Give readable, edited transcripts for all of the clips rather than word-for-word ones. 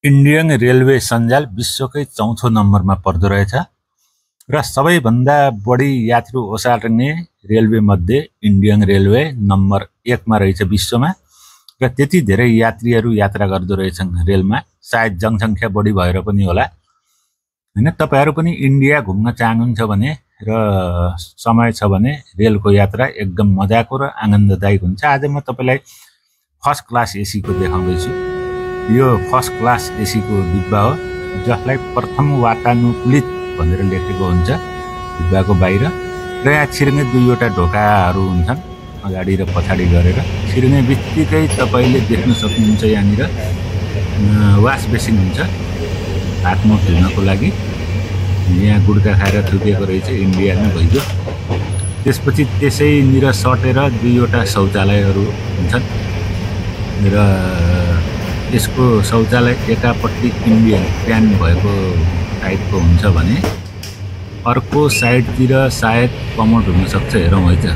Indian railway सञ्जाल विश्वकै चौथो नम्बरमा पर्दो रहेछ र सबैभन्दा बढी यात्रु ओसार्ने रेलवे मध्ये इन्डियन रेलवे नम्बर 1 मा रहेछ विश्वमा र त्यति धेरै यात्रीहरू यात्रा गर्दो रहेछन् रेलमा। सायद जनसङ्ख्या बढी भएर पनि होला। हैन, तपाईहरु पनि इन्डिया घुम्न चाहनुहुन्छ भने र समय छ भने रेलको यात्रा एकदम मजाको र आनन्ददायक हुन्छ। आज म तपाईलाई फर्स्ट क्लास एसी को देखाउँदै छु। यो फर्स्ट क्लास एसी को डिब्बा हो जसलाई प्रथम वातानुकूलित भनेर लेखेको हुन्छ डिब्बाको बाहिर र यहाँ छिर्ने दुईवटा ढोकाहरू हुन्छन् अगाडि र पछाडि गरेर। छिर्ने बित्तिकै तपाईले देख्न सक्नुहुन्छ यहाँनिर वास बेसिन हुन्छ हात मुख धुनको लागि। यहाँ गुड्का खाएर थुकेको रहेछ इन्डियामा भइगयो। त्यसपछि त्यसैनिर सटेर दुईवटा शौचालयहरू हुन्छन् र यसको शौचालय एकापट्टि इन्डियन प्यान भएको टाइपको हुन्छ भने अर्को साइडतिर सायद कमोड हुन सक्छ। हेरौँ है त,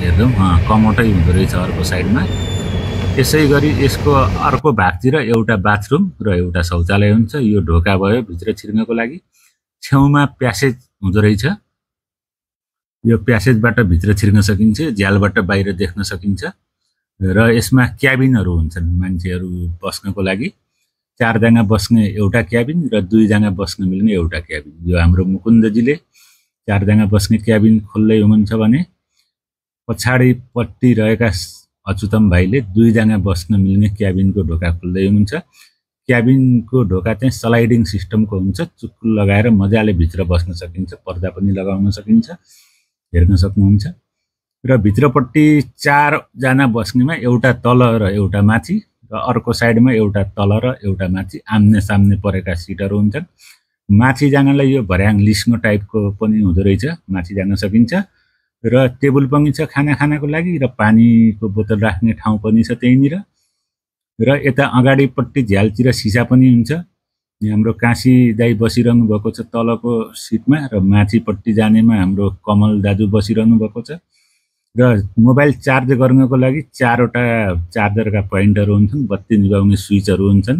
हेरौँ कमोटै हुँदो रहेछ अर्को साइडमा। यसै गरी यसको अर्को भागतिर एउटा बाथरुम र एउटा शौचालय हुन्छ। यो ढोका भयो भित्र छिर्नको लागि। छेउमा प्यासेज हुँदो रहेछ। यो प्यासेजबाट भित्र छिर्न सकिन्छ, झ्यालबाट बाहिर देख्न सकिन्छ र यसमा क्याबिनहरू हुन्छन् मान्छेहरू बस्नको लागि। 4 जना बस्ने एउटा क्याबिन र 2 जना बस्न मिल्ने एउटा क्याबिन। यो हाम्रो मुकुन्दजीले 4 जना बस्ने क्याबिन खोल्दै हुनुहुन्छ भने पछाडिपट्टि रहेका अच्युतम भाइले 2 जना बस्न मिल्ने क्याबिनको ढोका खोल्दै हुनुहुन्छ। क्याबिनको ढोका चाहिँ स्लाइडिङ सिस्टमको हुन्छ। चुक्कु लगाएर मजाले भित्र बस्न सकिन्छ, पर्दा पनि लगाउन सकिन्छ, हेर्न सक्नुहुन्छ। र भित्रपट्टि 4 जना बस्नेमा एउटा तल र एउटा माथि र अर्को साइडमा एउटा तल र एउटा माथि आम्ने सामने परेका सिटहरू हुन्छन्। माथि जानलाई यो भर्याङ लिस्नो टाइपको पनि हुँदो रहेछ, माथि जान सकिन्छ र टेबल पनि छ खाना खानको लागि र पानीको बोतल राख्ने ठाउँ पनि छ त्यहीँनिर। र यता अगाडिपट्टि झ्यालतिर सिसा पनि हुन्छ। हाम्रो काशी दाई बसिरहनु भएको छ तलको सिटमा र माथिपट्टि जानेमा हाम्रो कमल दाजु बसिरहनु भएको छ। र मोबाइल चार्ज गर्नको लागि 4 वटा चार्जरका पोइन्टहरू हुन्छन्, बत्ती निभाउने स्विचहरू हुन्छन्।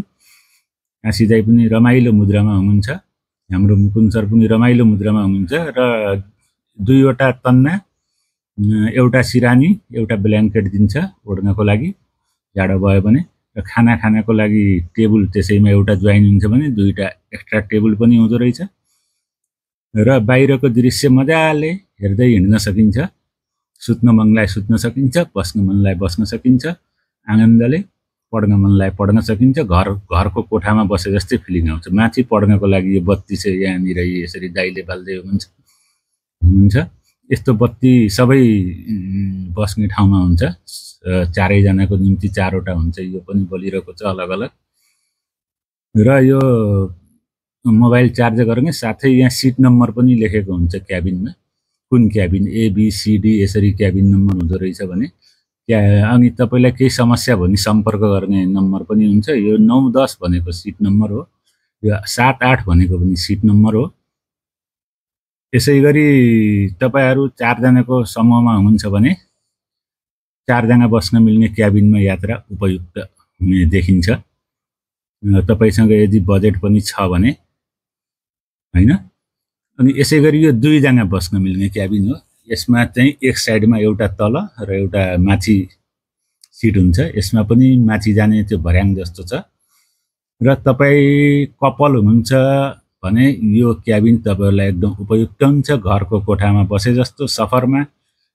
काशी दाई पनि रमाइलो मुद्रामा हुनुहुन्छ, हाम्रो मुकुन्द सर पनि रमाइलो मुद्रामा हुनुहुन्छ र 2 वटा तन्ना, एउटा सिरानी, एउटा ब्ल्याङ्केट दिन्छ ओड्नको लागि जाडो भयो भने। र खाना खानको लागि टेबल त्यसैमा एउटा जोइन हुन्छ भने 2टा एक्स्ट्रा टेबल पनि हुँदो रहेछ। र बाहिरको दृश्य मजाले हेर्दै हिँड्न सकिन्छ। सुत्न मनलाई सुत्न सकिन्छ, बस्न मनलाई बस्न सकिन्छ, आनन्दले पढ्न मनलाई पढ्न सकिन्छ। घरको कोठामा बसे जस्तै फिलिङ आउँछ। माथि पढ्नको लागि यो बत्ती चाहिँ यहाँनिर यसरी दाइले बाल्दै हुनुहुन्छ। यस्तो बत्ती सबै बस्ने ठाउँमा हुन्छ। 4 जनाको निम्ति 4 वटा हुन्छ। यो पनि बलिरहेको छ अलग अलग। र यो मोबाइल चार्ज गर्ने साथै यहाँ सिट नम्बर पनि लेखेको हुन्छ क्याबिनमा, कुन क्याबिन ABCD यसरी क्याबिन नम्बर हुँदो रहेछ भने। अनि तपाईलाई केही समस्या भने सम्पर्क गर्ने नम्बर पनि हुन्छ। यो 9-10 भनेको सिट नम्बर हो, यो 7-8 भनेको पनि सिट नम्बर हो। यसै गरी तपाईहरु 4 जनाको समूहमा हुनुहुन्छ भने 4 जना बस्न मिल्ने क्याबिनमा यात्रा उपयुक्त हुने देखिन्छ। तपाईसँग यदि बजेट पनि छ भने हैन। अनि यसै गरी यो 2 जना बस्न मिल्ने क्याबिन हो। यसमा चाहिँ एक साइडमा एउटा तल र एउटा माथि सिट हुन्छ। यसमा पनि माथि जाने त्यो भर्याङ जस्तो छ। र तपाई कपल हुनुहुन्छ भने यो क्याबिन तपाईहरुलाई एकदम उपयुक्त हुन्छ। घरको कोठामा बसे जस्तो सफरमा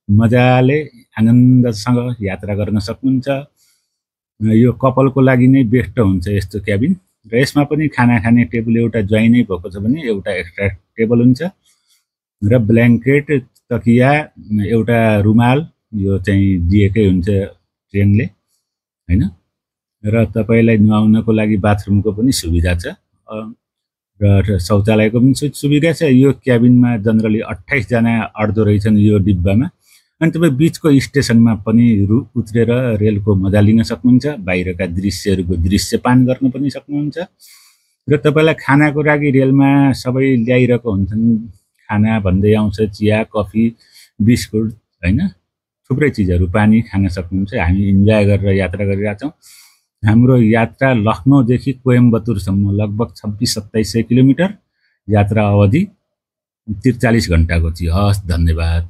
मजाले आनन्दसँग यात्रा गर्न सक्नुहुन्छ। यो कपलको लागि नै बेस्ट हुन्छ यस्तो क्याबिन। र यसमा पनि खाना खाने टेबल एउटा जोइनै भएको छ भने एउटा एक्स्ट्रा टेबल हुन्छ। र ब्ल्याङ्केट, तकिया, एउटा रुमाल यो चाहिँ दिएकै हुन्छ ट्रेनले हैन। र तपाईलाई नुहाउनको लागि बाथरुमको पनि सुविधा छ र शौचालयको पनि सुविधा छ। यो क्याबिनमा जनरली 28 जना अट्दो रहेछन् यो डिब्बामा। अनि तपाई बीचको स्टेसनमा पनि उत्रेर रेलको मजा लिन सक्नुहुन्छ। बाहिरका दृश्यहरूको दृश्यपान गर्न पनि सक्नुहुन्छ। र तपाईलाई खानाको लागि रेलमा सबै ल्याइरहेको हुन्छन्। खाना भन्दै आउँछ, चिया, कफी, बिस्कुट हैन, थुप्रै चीजहरू, पानी खान सक्नुहुन्छ। हामी इन्जोय गरेर यात्रा गरिरहेका छौं। हाम्रो यात्रा लखनऊदेखि कोयम्बटुरसम्म लगभग 26-2700 किलोमिटर, यात्रा अवधि 43 घण्टाको थियो। हस्, धन्यवाद।